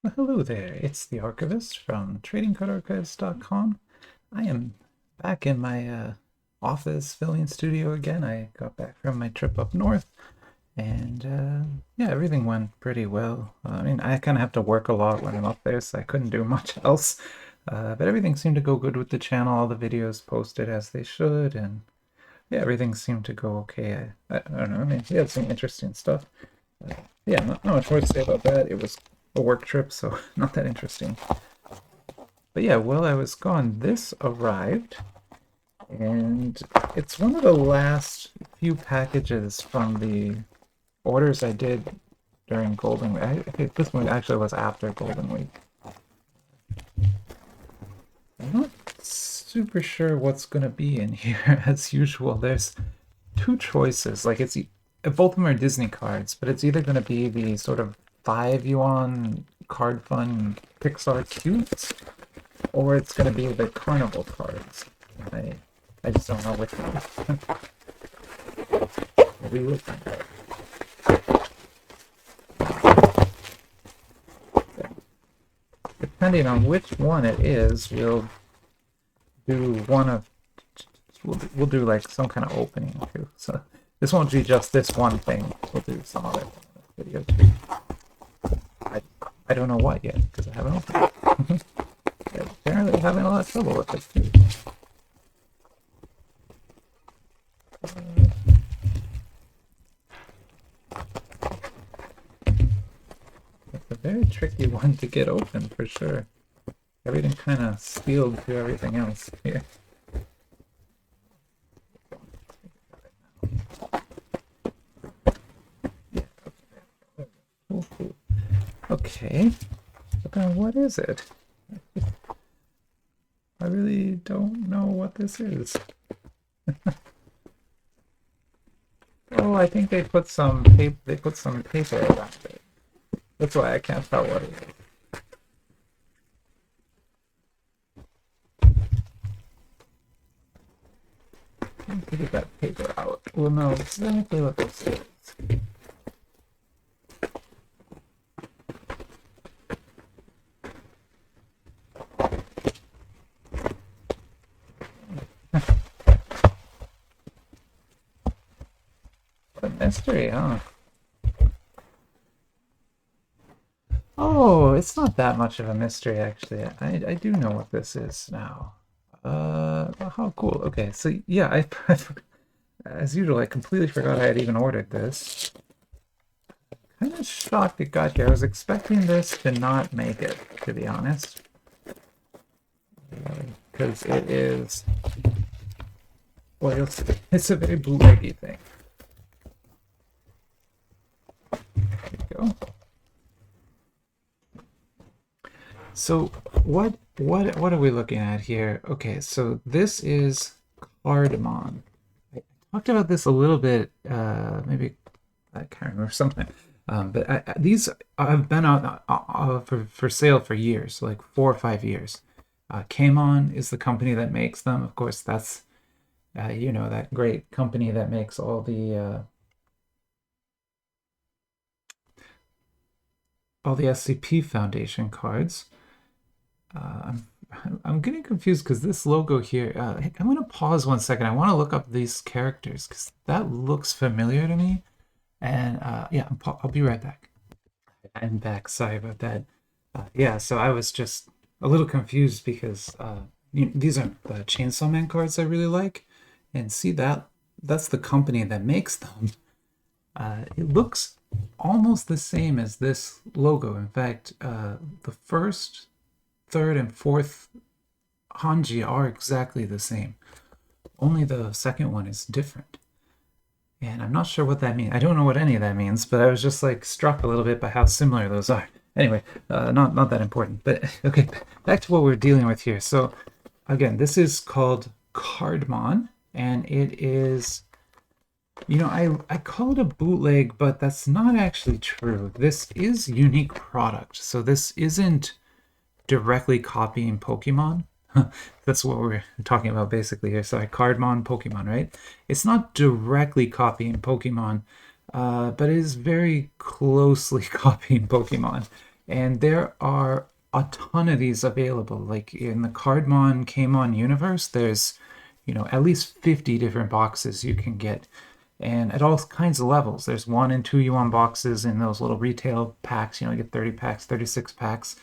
Well, hello there, it's the Archivist from TradingCardArchives.com. I am back in my office filming studio again. I got back from my trip up north, and yeah, everything went pretty well. I mean, I kind of have to work a lot when I'm up there, so I couldn't do much else. But everything seemed to go good with the channel, all the videos posted as they should, and yeah, everything seemed to go okay. I don't know, I mean, we had some interesting stuff. Uh, yeah, not much more to say about that. It was a work trip, so not that interesting. But yeah, while I was gone, this arrived, and it's one of the last few packages from the orders I did during Golden Week. This one actually was after Golden Week. I'm not super sure what's gonna be in here as usual. There's two choices. Like both of them are Disney cards, but it's either gonna be the sort of 5 yuan card fun Pixar cutes, or it's gonna be the carnival cards. I just don't know which one. We will find out. Depending on which one it is, we'll do one of we'll do like some kind of opening too. So this won't be just this one thing. We'll do some other video too. I don't know what yet because I haven't opened it. Apparently having a lot of trouble with this too. It's a very tricky one to get open for sure. Everything kind of sealed to everything else here. Okay, but what is it? I really don't know what this is. Oh, I think they put some tape. They put some paper around it. That's why I can't tell what it is. Let me get that paper out. We'll know exactly what this is. What a mystery, huh? Oh, it's not that much of a mystery, actually. I do know what this is now. How cool. Okay, so yeah, as usual, I completely forgot I had even ordered this. Kind of shocked it got here. I was expecting this to not make it, to be honest. Because it is, well, you'll see, it's a very bootleggy thing. There you go. So what are we looking at here? Okay, so this is Cardmon. I talked about this a little bit, maybe I can't remember sometime. But these have been out for sale for years, like 4 or 5 years. Camon is the company that makes them. Of course, that's that great company that makes all the SCP Foundation cards. I'm getting confused because this logo here. I'm going to pause 1 second. I want to look up these characters because that looks familiar to me. And yeah, I'll be right back. I'm back. Sorry about that. Yeah, so I was just a little confused because these are the Chainsaw Man cards I really like. And see that's the company that makes them. It looks almost the same as this logo. In fact, the first, third, and fourth Hanji are exactly the same. Only the second one is different. And I'm not sure what that means. I don't know what any of that means, but I was just like struck a little bit by how similar those are. Anyway, not that important. But okay, back to what we're dealing with here. So again, this is called Cardmon, and it is, I call it a bootleg, but that's not actually true. This is unique product. So this isn't directly copying Pokemon. That's what we're talking about basically here. So Cardmon, Pokemon, right? It's not directly copying Pokemon, but it is very closely copying Pokemon. and there are a ton of these available. Like in the Cardmon Camon universe, there's, at least 50 different boxes you can get, and at all kinds of levels. There's 1 and 2 yuan boxes in those little retail packs. You get 30 packs, 36 packs.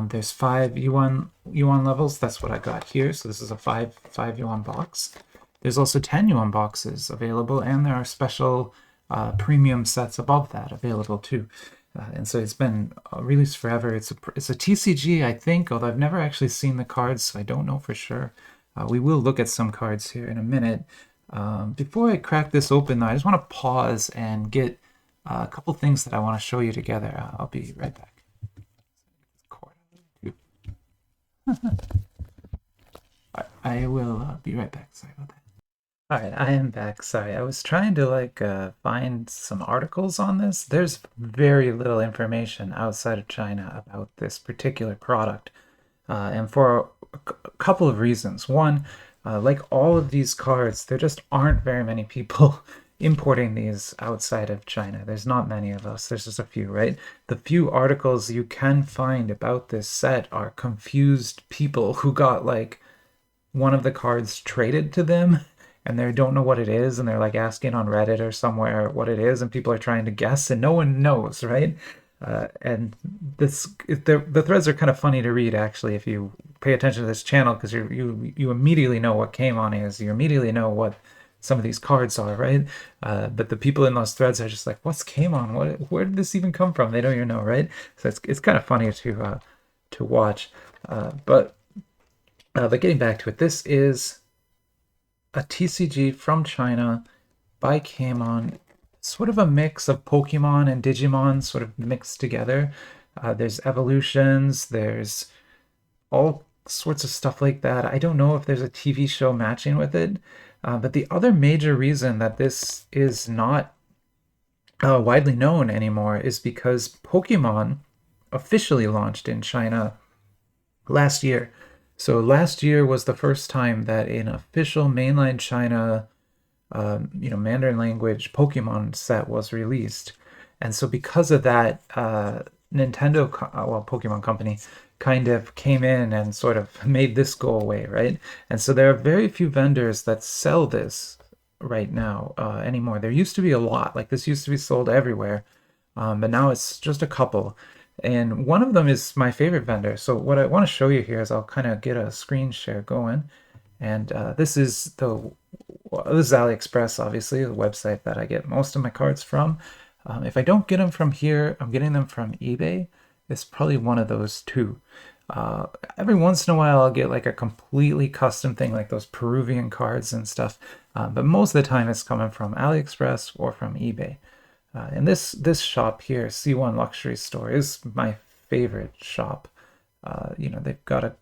There's 5 yuan levels. That's what I got here. So this is a 5 yuan box. There's also 10 yuan boxes available, and there are special premium sets above that available too. And so it's been released forever. It's a TCG, I think, although I've never actually seen the cards, so I don't know for sure. We will look at some cards here in a minute. Before I crack this open, though, I just want to pause and get a couple things that I want to show you together. I'll be right back. I will be right back. Sorry about that. All right, I am back. Sorry, I was trying to find some articles on this. There's very little information outside of China about this particular product, and for a couple of reasons. One, like all of these cards, there just aren't very many people importing these outside of China. There's not many of us. There's just a few, right? The few articles you can find about this set are confused people who got like one of the cards traded to them and they don't know what it is, and they're like asking on Reddit or somewhere what it is, and people are trying to guess, and no one knows, right? And the threads are kind of funny to read, actually, if you pay attention to this channel, because you immediately know what Camon is, you immediately know what some of these cards are, right? But the people in those threads are just like, "What's Camon? Where did this even come from?" They don't even know, right? So it's kind of funny to watch. But getting back to it, this is a TCG from China by Camon, sort of a mix of Pokemon and Digimon sort of mixed together. There's evolutions, there's all sorts of stuff like that. I don't know if there's a TV show matching with it, but the other major reason that this is not widely known anymore is because Pokemon officially launched in China last year. So last year was the first time that an official mainland China, Mandarin language Pokemon set was released. And so because of that, Nintendo, Pokemon Company, kind of came in and sort of made this go away, right? And so there are very few vendors that sell this right now anymore. There used to be a lot. Like this used to be sold everywhere, but now it's just a couple. And one of them is my favorite vendor. So what I want to show you here is I'll kind of get a screen share going. And this is AliExpress, obviously, the website that I get most of my cards from. If I don't get them from here, I'm getting them from eBay. It's probably one of those two. Every once in a while, I'll get like a completely custom thing, like those Peruvian cards and stuff. But most of the time, it's coming from AliExpress or from eBay. And this shop here, C1 Luxury Store, is my favorite shop. They've got a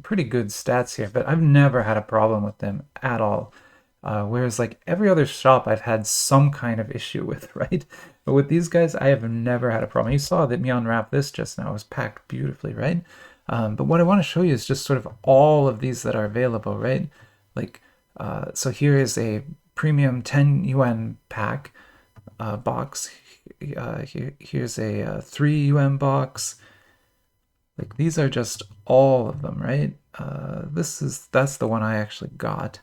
pretty good stats here, but I've never had a problem with them at all. Whereas like every other shop I've had some kind of issue with, right? But with these guys, I have never had a problem. You saw that me unwrap this just now. It was packed beautifully, right? But what I want to show you is just sort of all of these that are available, right? So here is a premium 10 yuan pack box. Here's a 3 yuan box. Like these are just all of them, right? That's the one I actually got.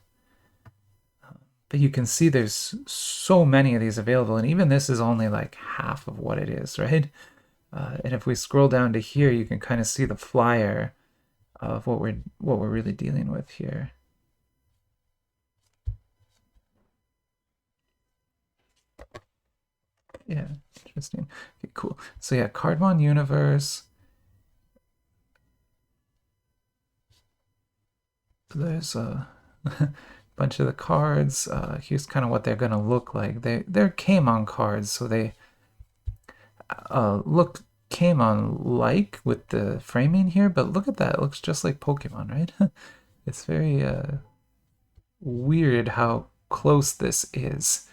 But you can see there's so many of these available, and even this is only like half of what it is, right? And if we scroll down to here, you can kind of see the flyer of what we're really dealing with here. Yeah, interesting. Okay, cool. So yeah, Cardmon Universe. There's a bunch of the cards. Here's kind of what they're going to look like. They're Camon cards, so they look Camon-like with the framing here, but look at that. It looks just like Pokemon, right? It's very weird how close this is.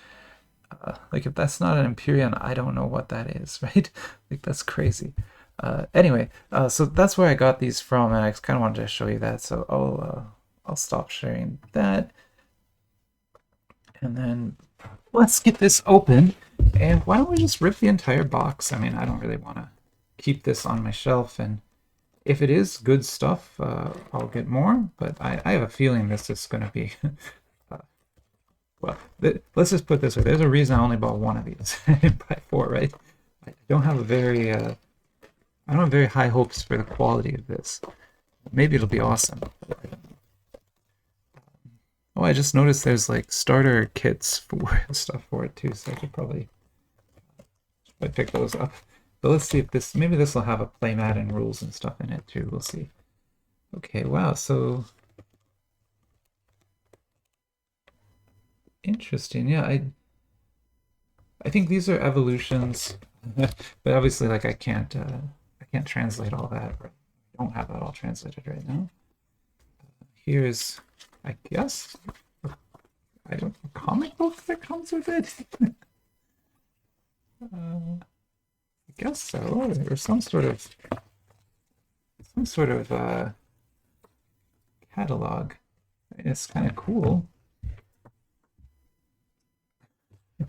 Like if that's not an Empyrean, I don't know what that is, right? Like that's crazy. Anyway, so that's where I got these from, and I kind of wanted to show you that. So I'll stop sharing that, and then let's get this open. And why don't we just rip the entire box? I mean, I don't really want to keep this on my shelf, and if it is good stuff, I'll get more, but I have a feeling this is going to be well, let's just put this way. There's a reason I only bought one of these. I didn't buy four, right? I don't have I don't have very high hopes for the quality of this. Maybe it'll be awesome. Oh, I just noticed there's like starter kits for stuff for it too, so I should probably pick those up. But let's see if maybe this will have a playmat and rules and stuff in it too. We'll see. Okay, wow, so interesting. Yeah, I think these are evolutions, but obviously, like I can't translate all that. I don't have that all translated right now. Here's, I guess, a comic book that comes with it. I guess so, or some sort of catalog. It's kind of cool.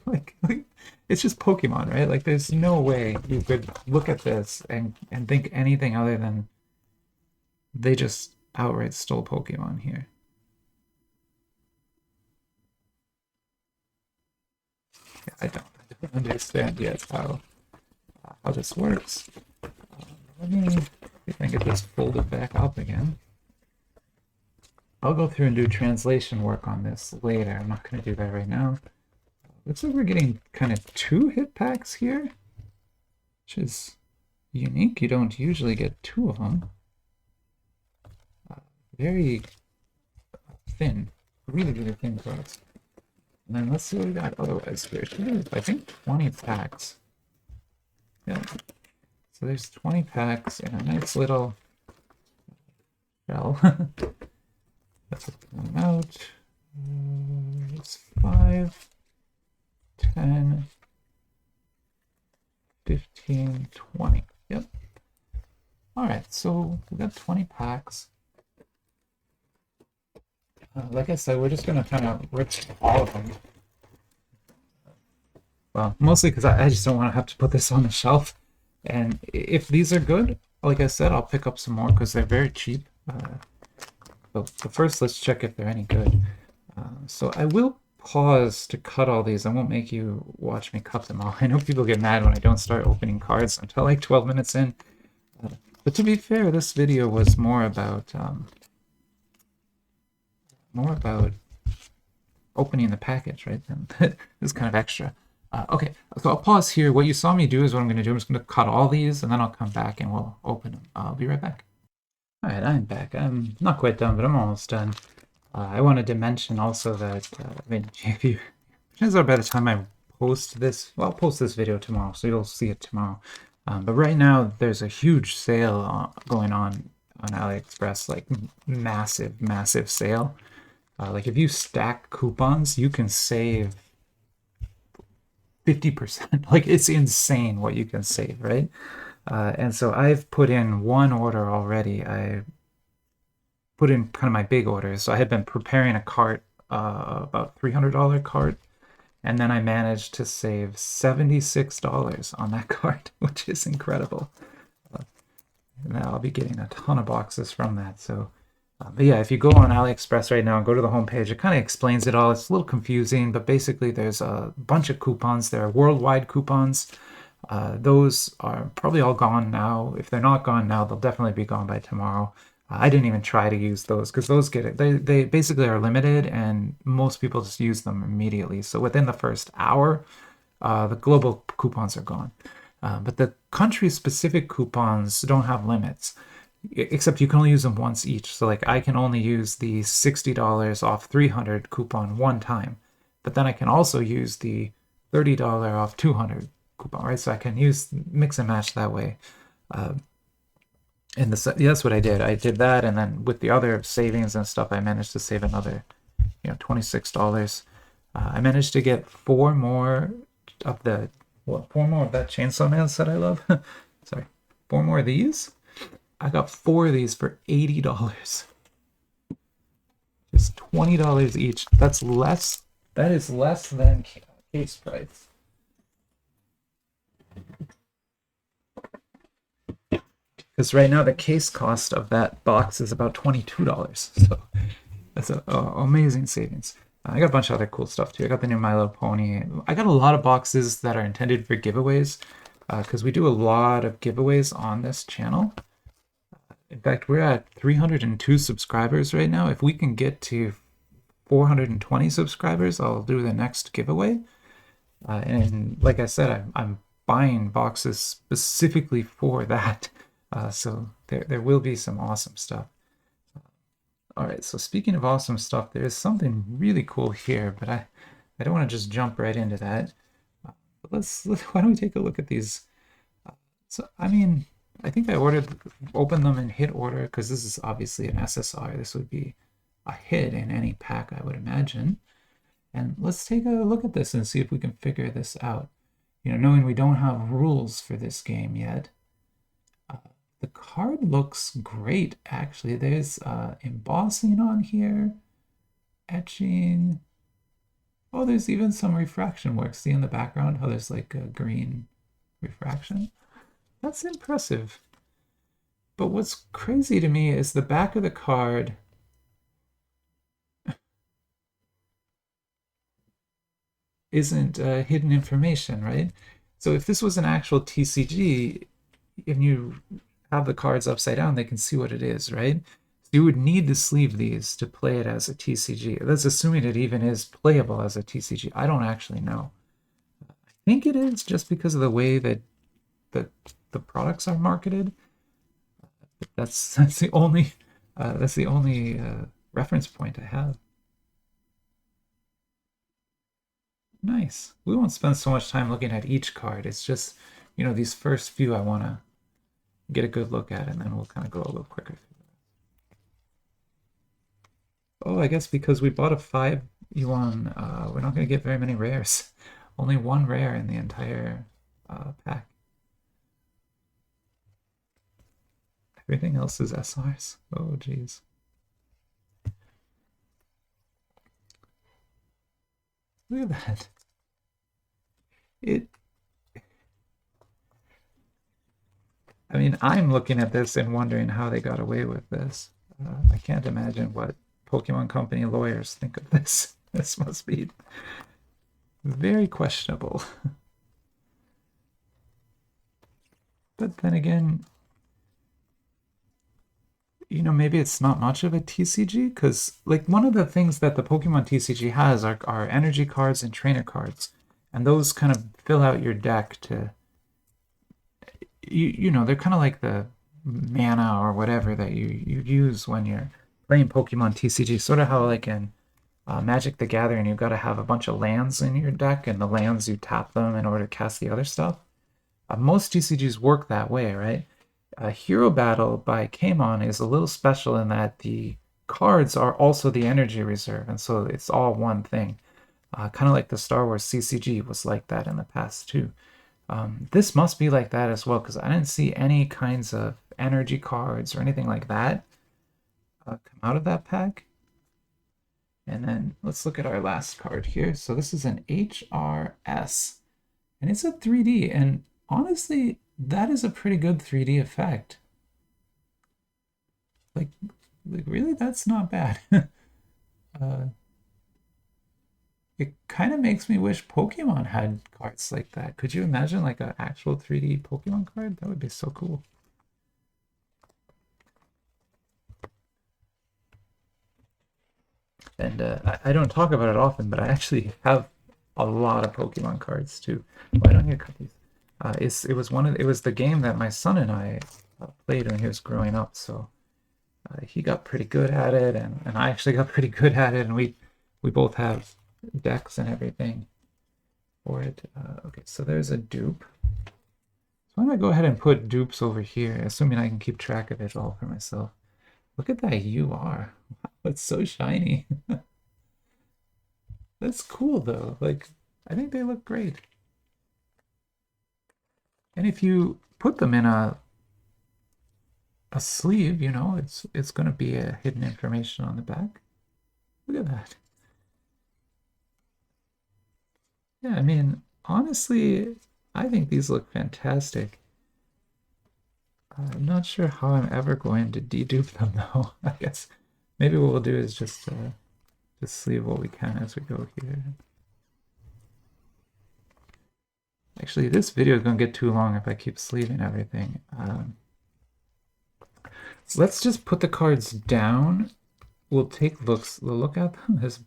like it's just Pokemon, right? Like there's no way you could look at this and think anything other than they just outright stole Pokemon here. Yeah, I don't understand yet how this works. Let me see if I can get this folded back up again. I'll go through and do translation work on this later. I'm not going to do that right now. Looks like we're getting kind of 2 hit packs here, which is unique. You don't usually get 2 of them. Very thin, really, really thin cards. And then let's see what we got otherwise here. I think 20 packs. Yeah. So there's 20 packs in a nice little shell. Let's put them out. It's 5, 10, 15, 20. Yep. Alright, so we got 20 packs. Like I said, we're just going to kind of rip all of them. Well, mostly because I just don't want to have to put this on the shelf. And if these are good, like I said, I'll pick up some more because they're very cheap. But first, let's check if they're any good. So I will pause to cut all these. I won't make you watch me cut them all. I know people get mad when I don't start opening cards until like 12 minutes in. But to be fair, this video was more about opening the package, right? And this is kind of extra. Okay, so I'll pause here. What you saw me do is what I'm going to do. I'm just going to cut all these, and then I'll come back and we'll open them. I'll be right back. All right, I'm back. I'm not quite done, but I'm almost done. I wanted to mention also that, I mean, if you, chances are by the time I post this, well, I'll post this video tomorrow, so you'll see it tomorrow. But right now, there's a huge sale going on AliExpress, like massive, massive sale. Like if you stack coupons, you can save 50%. Like it's insane what you can save, right? And so I've put in one order already. I put in kind of my big order. So I had been preparing a cart, about $300 cart, and then I managed to save $76 on that cart, which is incredible. And I'll be getting a ton of boxes from that. So, but yeah, if you go on AliExpress right now and go to the homepage, it kind of explains it all. It's a little confusing, but basically there's a bunch of coupons. There are worldwide coupons. Those are probably all gone now. If they're not gone now, they'll definitely be gone by tomorrow. I didn't even try to use those because those they basically are limited, and most people just use them immediately. So within the first hour, the global coupons are gone. But the country-specific coupons don't have limits, except you can only use them once each. So like I can only use the $60 off 300 coupon one time, but then I can also use the $30 off 200 coupon, right? So I can mix and match that way. And that's what I did. I did that, and then with the other savings and stuff, I managed to save another, $26. I managed to get 4 more of that Chainsaw Man set I love. Sorry, 4 more of these. I got 4 of these for $80. Just $20 each. That's less. That is less than case price. Because right now the case cost of that box is about $22. So that's an amazing savings. I got a bunch of other cool stuff too. I got the new My Little Pony. I got a lot of boxes that are intended for giveaways because we do a lot of giveaways on this channel. In fact, we're at 302 subscribers right now. If we can get to 420 subscribers, I'll do the next giveaway. And like I said, I'm buying boxes specifically for that. So there will be some awesome stuff. All right, so speaking of awesome stuff, there is something really cool here, but I don't want to just jump right into that. But why don't we take a look at these? So I mean, I think I opened them in hit order because this is obviously an SSR. This would be a hit in any pack, I would imagine. And let's take a look at this and see if we can figure this out. You know, knowing we don't have rules for this game yet. The card looks great, actually. There's embossing on here, etching. Oh, there's even some refraction work. See in the background how there's like a green refraction? That's impressive. But what's crazy to me is the back of the card isn't hidden information, right? So if this was an actual TCG, if you have the cards upside down, they can see what it is, right? So you would need to sleeve these to play it as a TCG. That's assuming it even is playable as a TCG. I don't actually know. I think it is just because of the way that the products are marketed. That's the only reference point I have. Nice. We won't spend so much time looking at each card. It's just, you know, these first few I want to get a good look at, and then we'll kind of go a little quicker. Oh, I guess because we bought a 5 yuan, we're not going to get very many rares. Only one rare in the entire pack. Everything else is SRs. Oh, geez. Look at that. I mean, I'm looking at this and wondering how they got away with this. I can't imagine what Pokemon Company lawyers think of this. This must be very questionable. But then again, you know, maybe it's not much of a TCG because, like, one of the things that the Pokemon TCG has are energy cards and trainer cards, and those kind of fill out your deck to, you know, they're kind of like the mana or whatever that you use when you're playing Pokemon TCG. Sort of how like in Magic the Gathering, you've got to have a bunch of lands in your deck, and the lands you tap them in order to cast the other stuff. Most TCGs work that way, right? Hero Battle by Camon is a little special in that the cards are also the energy reserve, and so it's all one thing. Kind of like the Star Wars CCG was like that in the past too. This must be like that as well, because I didn't see any kinds of energy cards or anything like that come out of that pack. And then let's look at our last card here. So this is an HRS, and it's a 3D, and honestly, that is a pretty good 3D effect. Like really, that's not bad. It kind of makes me wish Pokemon had cards like that. Could you imagine like an actual 3D Pokemon card? That would be so cool. And I don't talk about it often, but I actually have a lot of Pokemon cards too. Why don't you cut these? It was the game that my son and I played when he was growing up. So he got pretty good at it, and I actually got pretty good at it, and we both have decks and everything for it. Okay, so there's a dupe. So I'm gonna go ahead and put dupes over here, assuming I can keep track of it all for myself. Look at that UR. Wow, it's so shiny. That's cool though. Like, I think they look great. And if you put them in a sleeve, you know, it's gonna be a hidden information on the back. Look at that. Yeah, I mean, honestly, I think these look fantastic. I'm not sure how I'm ever going to dedupe them though. I guess maybe what we'll do is just sleeve what we can as we go here. Actually, this video is going to get too long if I keep sleeving everything. Let's just put the cards down. We'll look at them. This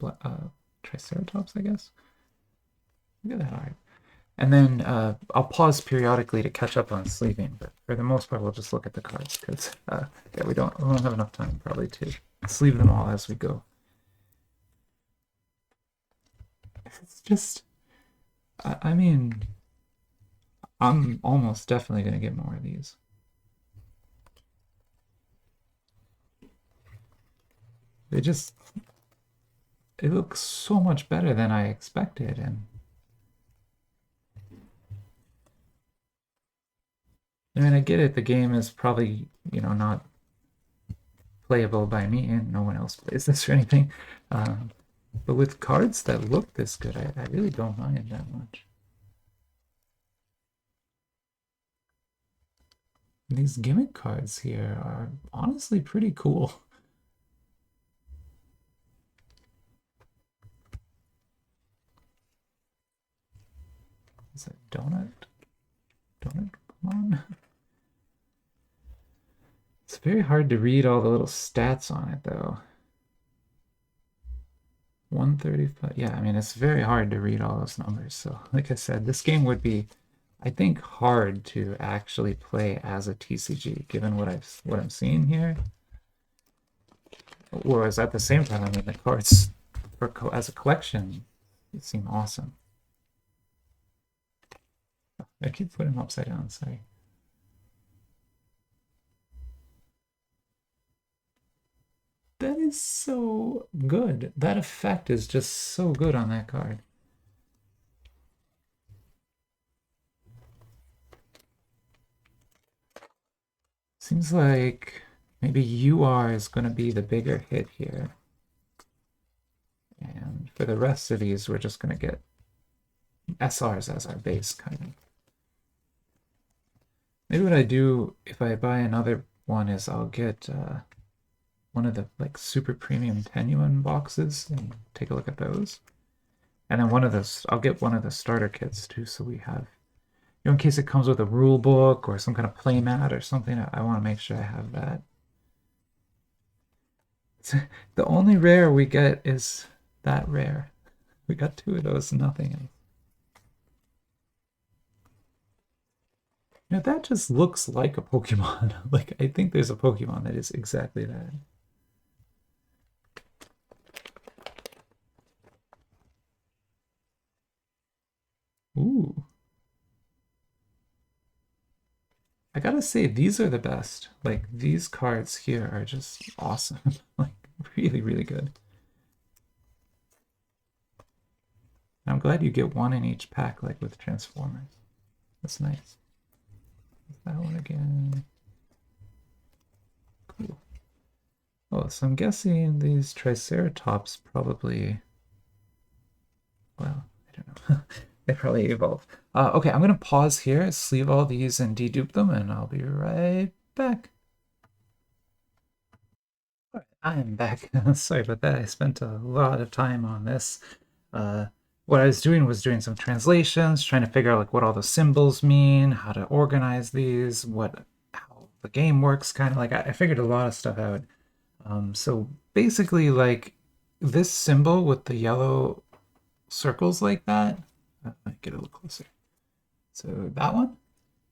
Triceratops, I guess. Look at that art. And then I'll pause periodically to catch up on sleeving, but for the most part, we'll just look at the cards because yeah, we don't have enough time probably to sleeve them all as we go. It's just, I mean, I'm almost definitely going to get more of these. It looks so much better than I expected, and I mean, I get it, the game is probably, you know, not playable by me, and no one else plays this or anything, but with cards that look this good, I really don't mind that much. And these gimmick cards here are honestly pretty cool. Is that donut? Donut? Come on. It's very hard to read all the little stats on it, though. 135. Yeah, I mean, it's very hard to read all those numbers. So, like I said, this game would be, I think, hard to actually play as a TCG, given what I'm seeing here. Whereas at the same time, I mean, the cards as a collection, it seem awesome. I keep putting them upside down, sorry. That is so good. That effect is just so good on that card. Seems like maybe UR is going to be the bigger hit here. And for the rest of these, we're just going to get SRs as our base, kind of. Maybe what I do if I buy another one is I'll get one of the like super premium Tenuan boxes and take a look at those. And then I'll get one of the starter kits too, so we have, you know, in case it comes with a rule book or some kind of play mat or something, I want to make sure I have that. The only rare we get is that rare. We got 2 of those, nothing else. You know, that just looks like a Pokemon. Like, I think there's a Pokemon that is exactly that. Ooh. I gotta say, these are the best. Like, these cards here are just awesome. Like, really, really good. I'm glad you get 1 in each pack, like with Transformers. That's nice. That one again. Cool. Oh, so I'm guessing these Triceratops probably, well, I don't know. They probably evolve. Okay, I'm gonna pause here, sleeve all these and dedupe them, and I'll be right back. All right, I'm back. Sorry about that. I spent a lot of time on this. What I was doing some translations, trying to figure out like what all the symbols mean, how to organize these, how the game works, kind of like I figured a lot of stuff out. So basically, like this symbol with the yellow circles like that, get a little closer. So that one,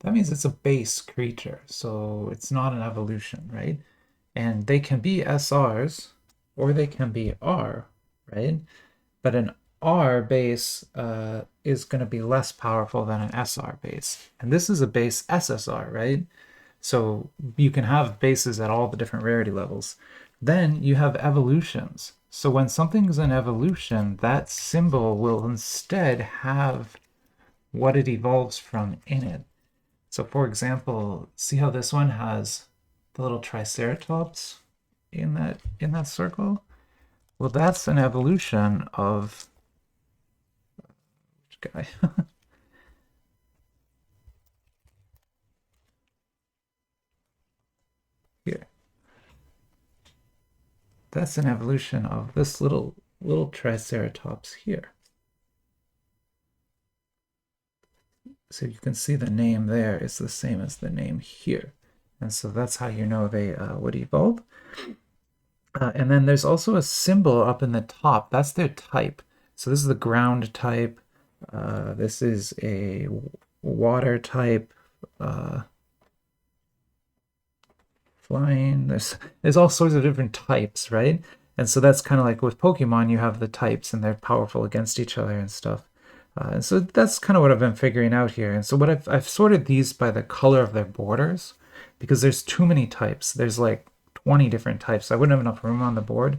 that means it's a base creature, so it's not an evolution, right? And they can be SRs or they can be R, right? But an R base is going to be less powerful than an SR base. And this is a base SSR, right? So you can have bases at all the different rarity levels. Then you have evolutions. So when something's an evolution, that symbol will instead have what it evolves from in it. So for example, see how this one has the little Triceratops in that circle? Well, that's an evolution of which guy? that's an evolution of this little Triceratops here. So you can see the name there is the same as the name here. And so that's how you know they would evolve. And then there's also a symbol up in the top. That's their type. So this is the ground type. This is a water type. Flying. There's all sorts of different types, right? And so that's kind of like with Pokemon, you have the types and they're powerful against each other and stuff. And so that's kind of what I've been figuring out here. And so what I've sorted these by the color of their borders because there's too many types. There's like 20 different types. I wouldn't have enough room on the board.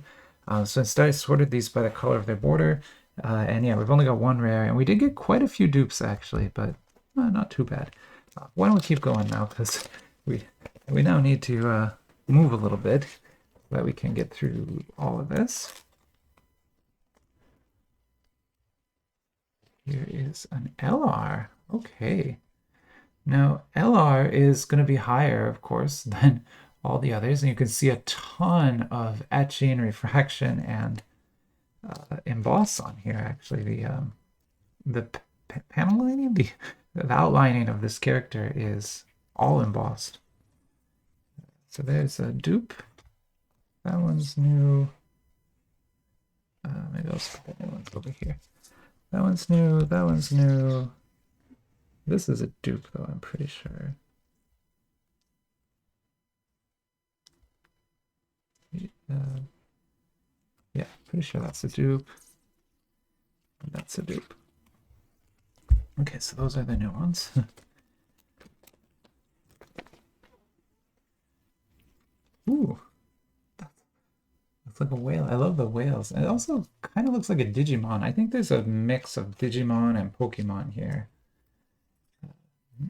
So instead I sorted these by the color of their border. And yeah, we've only got one rare and we did get quite a few dupes actually, but not too bad. Why don't we keep going now? Because we now need to move a little bit so that we can get through all of this. Here is an LR. Okay. Now, LR is going to be higher, of course, than all the others. And you can see a ton of etching, refraction, and emboss on here, actually. The panel lining, the outlining of this character is all embossed. So there's a dupe. That one's new. Maybe I'll just put the new ones over here. That one's new. That one's new. This is a dupe, though, I'm pretty sure. Yeah, pretty sure that's a dupe. That's a dupe. Okay, so those are the new ones. Ooh. Looks like a whale. I love the whales. It also kind of looks like a Digimon. I think there's a mix of Digimon and Pokemon here.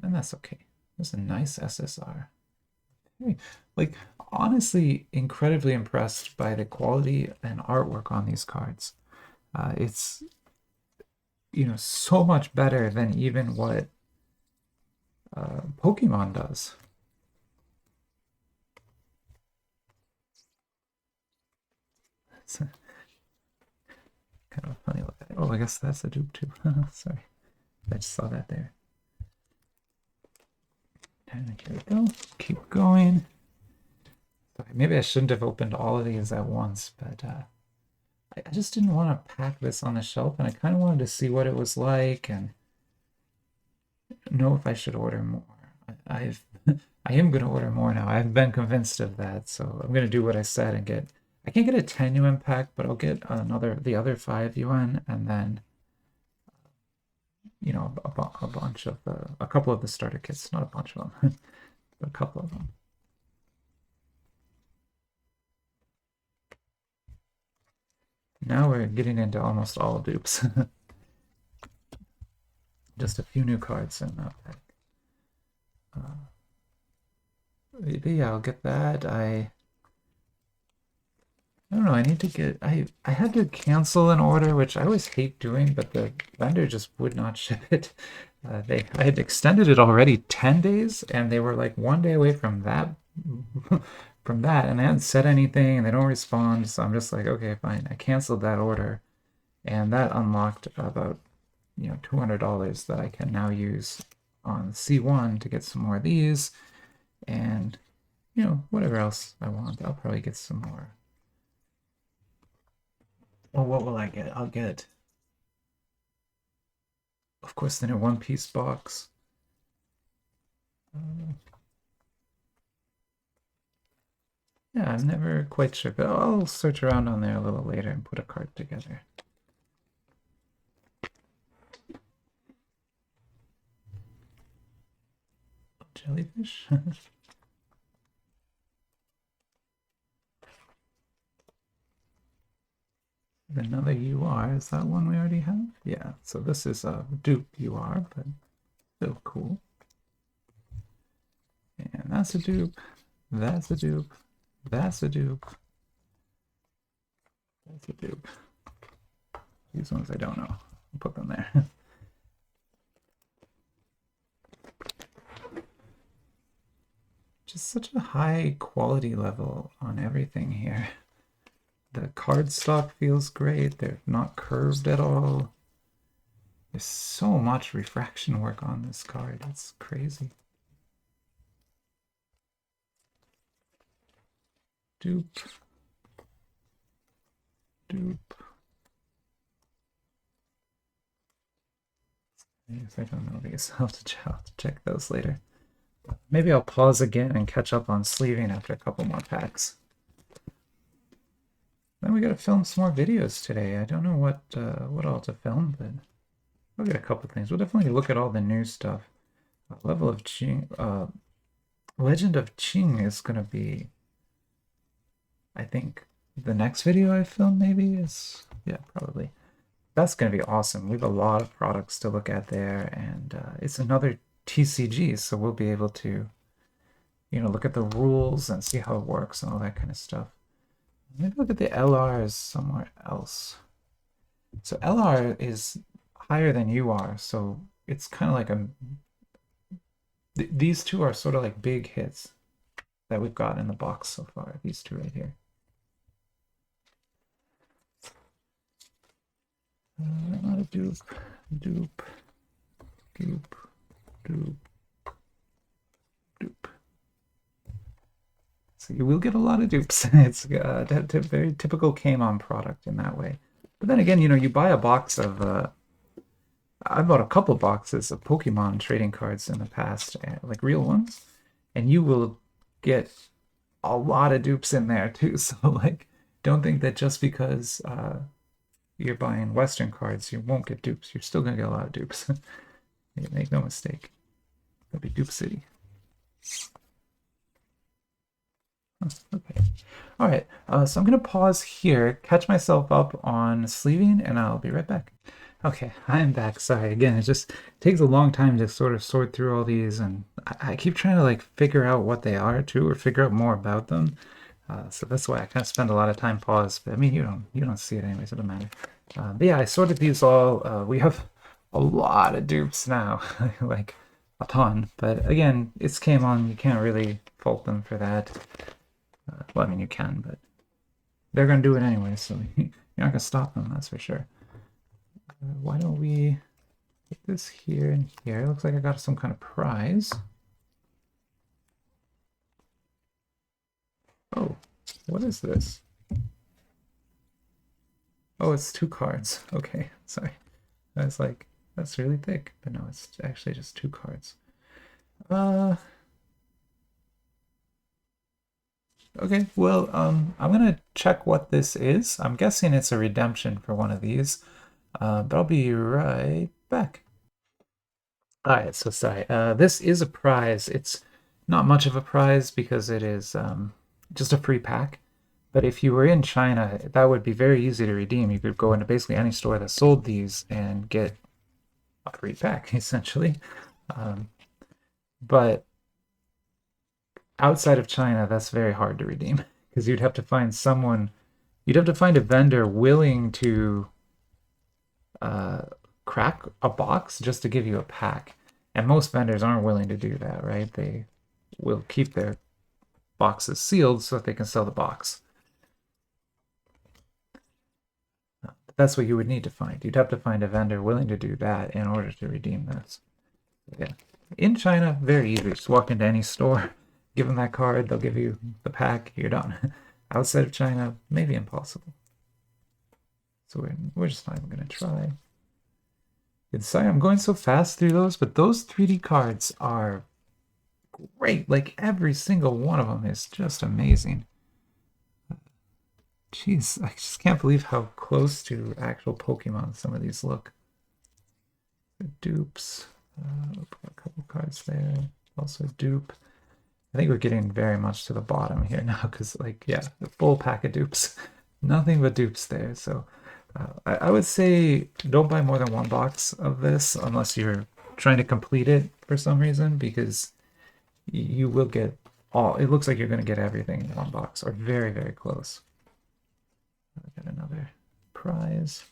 And that's okay. There's a nice SSR. Like, honestly, incredibly impressed by the quality and artwork on these cards. It's, you know, so much better than even what Pokemon does. It's kind of a funny look at it. Oh, I guess that's a dupe too. Sorry. I just saw that there. And here we go. Keep going. Sorry, maybe I shouldn't have opened all of these at once, but I just didn't want to pack this on the shelf, and I kind of wanted to see what it was like and know if I should order more. I am going to order more now. I've been convinced of that, so I'm going to do what I said and get. I can't get a 10 yuan pack, but I'll get the other 5 yuan, and then you know, a bunch of a couple of the starter kits, not a bunch of them, but a couple of them. Now we're getting into almost all dupes. Just a few new cards in that pack. Yeah, I'll get that. I don't know. I need to get. I had to cancel an order, which I always hate doing, but the vendor just would not ship it. I had extended it already 10 days, and they were like 1 day away from that, and they hadn't said anything, and they don't respond. So I'm just like, okay, fine. I canceled that order, and that unlocked about $200 that I can now use on C1 to get some more of these, and whatever else I want. I'll probably get some more. Well, what will I get? I'll get, of course, the new One Piece box. Yeah, I'm never quite sure, but I'll search around on there a little later and put a card together. Jellyfish? Another UR. Is that one we already have? Yeah, so this is a dupe UR, but still cool. And that's a dupe. That's a dupe. That's a dupe. That's a dupe. These ones I don't know. I'll put them there. Just such a high quality level on everything here. The cardstock feels great. They're not curved at all. There's so much refraction work on this card. It's crazy. Dupe. Dupe. If I don't know these, I'll have to check those later. Maybe I'll pause again and catch up on sleeving after a couple more packs. Then we gotta film some more videos today. I don't know what all to film, but we'll get a couple things. We'll definitely look at all the new stuff. Level of Qing, Legend of Qing is gonna be, I think, the next video I film maybe is, yeah, probably. That's gonna be awesome. We have a lot of products to look at there, and it's another TCG, so we'll be able to, you know, look at the rules and see how it works and all that kind of stuff. Maybe look at the LRs somewhere else. So LR is higher than UR, so it's kind of like a... These two are sort of like big hits that we've got in the box so far. These two right here. Not a dupe. Dupe. Dupe. Dupe. Dupe. So you will get a lot of dupes. It's a very typical Camon product in that way. But then again, you know, you buy a box of... I bought a couple boxes of Pokemon trading cards in the past, like real ones, and you will get a lot of dupes in there too. So like, don't think that just because you're buying Western cards, you won't get dupes. You're still gonna get a lot of dupes. Make no mistake. It'll be Dupe City. Okay. All right. So I'm gonna pause here, catch myself up on sleeving, and I'll be right back. Okay, I'm back. Sorry again. It just takes a long time to sort of sort through all these, and I keep trying to like figure out what they are too, or figure out more about them. So that's why I kind of spend a lot of time paused. But I mean, you don't see it anyways. It doesn't matter. But yeah, I sorted these all. We have a lot of dupes now, like a ton. But again, it's Camon. You can't really fault them for that. Well, I mean, you can, but they're gonna do it anyway, so you're not gonna stop them. That's for sure. Why don't we put this here and here? It looks like I got some kind of prize. Oh, what is this? Oh, it's 2 cards. Okay, sorry. I was like, that's really thick. But no, it's actually just 2 cards. Okay, well, I'm gonna check what this is. I'm guessing it's a redemption for one of these. But I'll be right back. Alright, so sorry. This is a prize. It's not much of a prize because it is just a free pack. But if you were in China, that would be very easy to redeem. You could go into basically any store that sold these and get a free pack, essentially. But outside of China, that's very hard to redeem because you'd have to find a vendor willing to crack a box just to give you a pack, and most vendors aren't willing to do that, right? They will keep their boxes sealed so that they can sell the box. That's what you would need to find. You'd have to find a vendor willing to do that in order to redeem this. Yeah, in China, very easy. Just walk into any store, give them that card, they'll give you the pack, you're done. Outside of China, maybe impossible. So we're just not even going to try. Sorry, I'm going so fast through those, but those 3D cards are great. Like, every single one of them is just amazing. Jeez, I just can't believe how close to actual Pokemon some of these look. The dupes. A couple cards there. Also dupe. I think we're getting very much to the bottom here now because, like, yeah, the full pack of dupes. Nothing but dupes there, so... I would say don't buy more than 1 box of this unless you're trying to complete it for some reason, because you will get all... It looks like you're going to get everything in 1 box, or very, very close. I got another prize.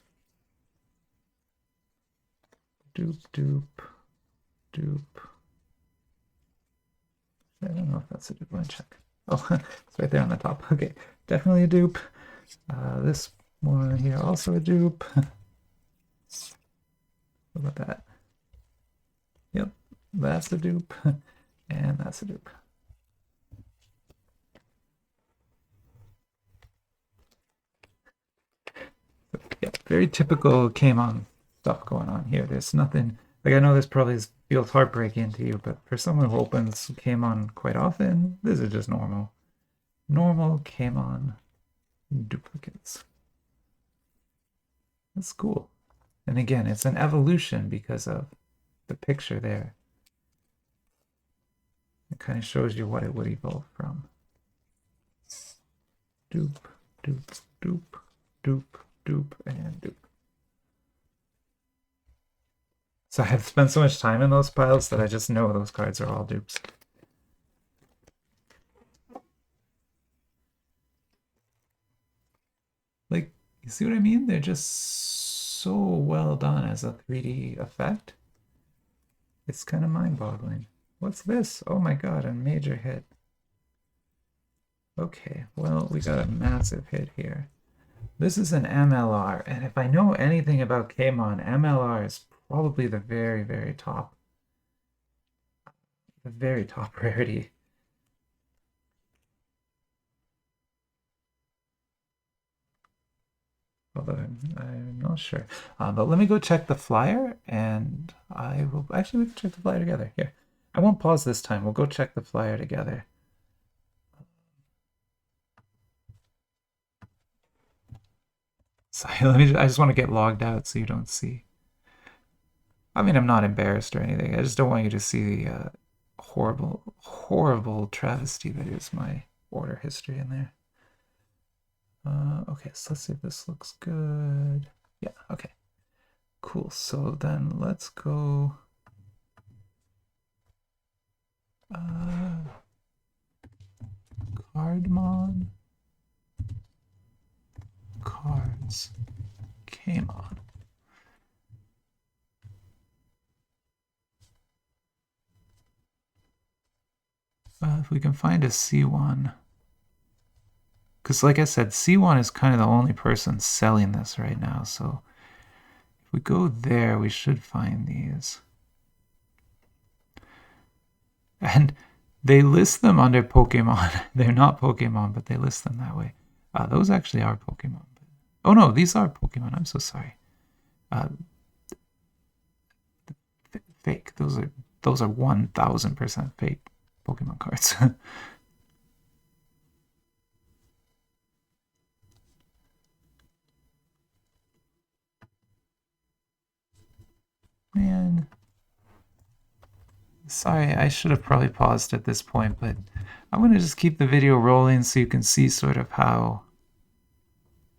Dupe, dupe, dupe. I don't know if that's a dupe. Let me check. Oh, it's right there on the top. Okay, definitely a dupe. This one here also a dupe. What about that? Yep, that's a dupe, and that's a dupe. Yeah, very typical Camon stuff going on here. There's nothing, like I know this probably feels heartbreaking to you, but for someone who opens Camon quite often, this is just normal. Normal Camon duplicates. That's cool. And again, it's an evolution because of the picture there. It kind of shows you what it would evolve from. Dupe, dupe, dupe, dupe, dupe, and dupe. So I've spent so much time in those piles that I just know those cards are all dupes. Like, you see what I mean? They're just so well done as a 3D effect. It's kind of mind-boggling. What's this? Oh my god, a major hit. Okay, well, we got a massive hit here. This is an MLR, and if I know anything about Camon, MLR is probably the very, very top. The very top rarity. Although I'm not sure. But let me go check the flyer, and I will... Actually, we can check the flyer together. Here. I won't pause this time. We'll go check the flyer together. Sorry, I just want to get logged out so you don't see. I mean, I'm not embarrassed or anything. I just don't want you to see the horrible, horrible travesty that is my order history in there. Okay, so let's see if this looks good. Yeah, okay. Cool, so then let's go... Cardmon. Cards. Camon. If we can find a C1. Because like I said, C1 is kind of the only person selling this right now. So if we go there, we should find these. And they list them under Pokemon. They're not Pokemon, but they list them that way. Those actually are Pokemon. Oh no, these are Pokemon. I'm so sorry. Fake. Those are 1000% fake Pokemon cards. Man. Sorry, I should have probably paused at this point, but I'm going to just keep the video rolling so you can see sort of how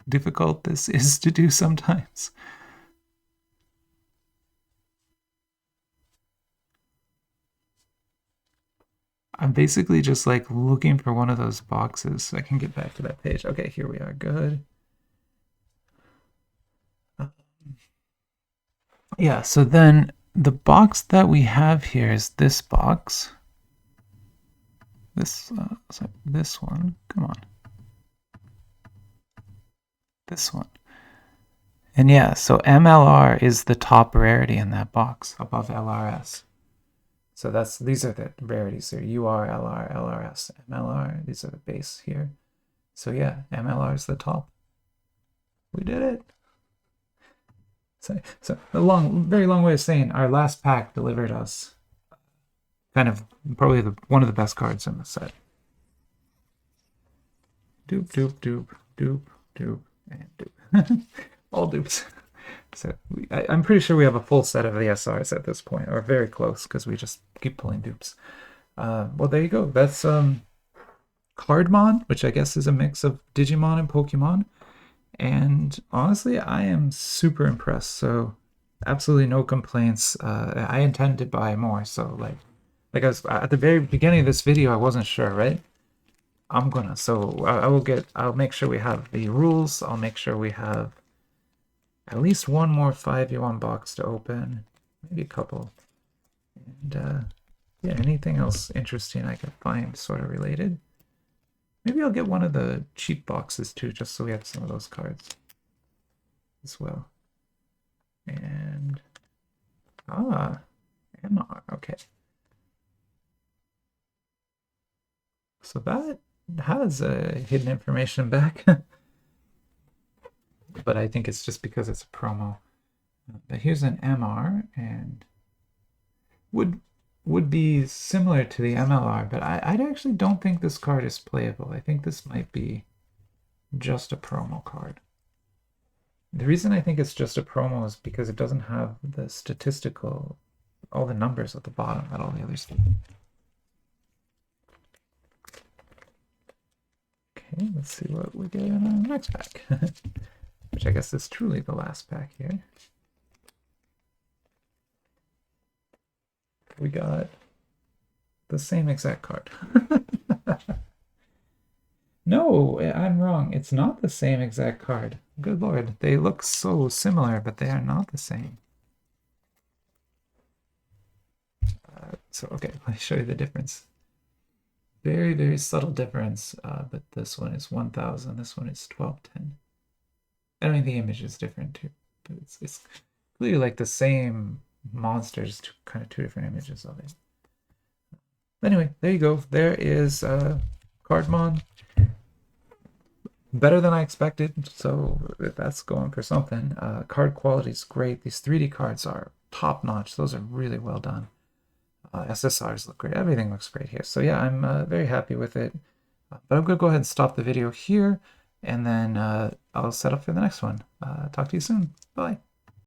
difficult this is to do sometimes. I'm basically just like looking for one of those boxes so I can get back to that page. Okay, here we are. Good. Yeah, so then the box that we have here is this box. This one. Come on. This one. And yeah, so MLR is the top rarity in that box above LRS. So these are the rarities here. UR, LR, LRS, MLR. These are the base here. So yeah, MLR is the top. We did it. So a very long way of saying our last pack delivered us kind of probably one of the best cards in the set. Dupe, dupe, dupe, dupe, dupe, and dupe. All dupes. So I'm pretty sure we have a full set of the SRs at this point, or very close, because we just keep pulling dupes. Well, there you go. That's Cardmon, which I guess is a mix of Digimon and Pokemon. And honestly, I am super impressed. So absolutely no complaints. I intend to buy more. So like I was at the very beginning of this video, I wasn't sure, right? I'll make sure we have the rules. I'll make sure we have at least one more 5v1 box to open, maybe a couple. And yeah, anything else interesting I can find sort of related. Maybe I'll get one of the cheap boxes too, just so we have some of those cards as well. And MR, okay. So that has hidden information back, but I think it's just because it's a promo. But here's an MR, and would be similar to the MLR, but I actually don't think this card is playable. I think this might be just a promo card. The reason I think it's just a promo is because it doesn't have the statistical, all the numbers at the bottom that all the others do. Okay, let's see what we get in our next pack, which I guess is truly the last pack here. We got the same exact card. No, I'm wrong. It's not the same exact card. Good lord. They look so similar, but they are not the same. So, okay, let me show you the difference. Very, very subtle difference, but this one is 1000, this one is 1210. I mean, the image is different too, but it's clearly like the same monsters, kind of two different images of it. Anyway, there you go. There is Cardmon. Better than I expected, so that's going for something. Card quality is great. These 3D cards are top notch. Those are really well done. SSRs look great. Everything looks great here. So yeah, I'm very happy with it. But I'm going to go ahead and stop the video here, and then I'll set up for the next one. Talk to you soon. Bye.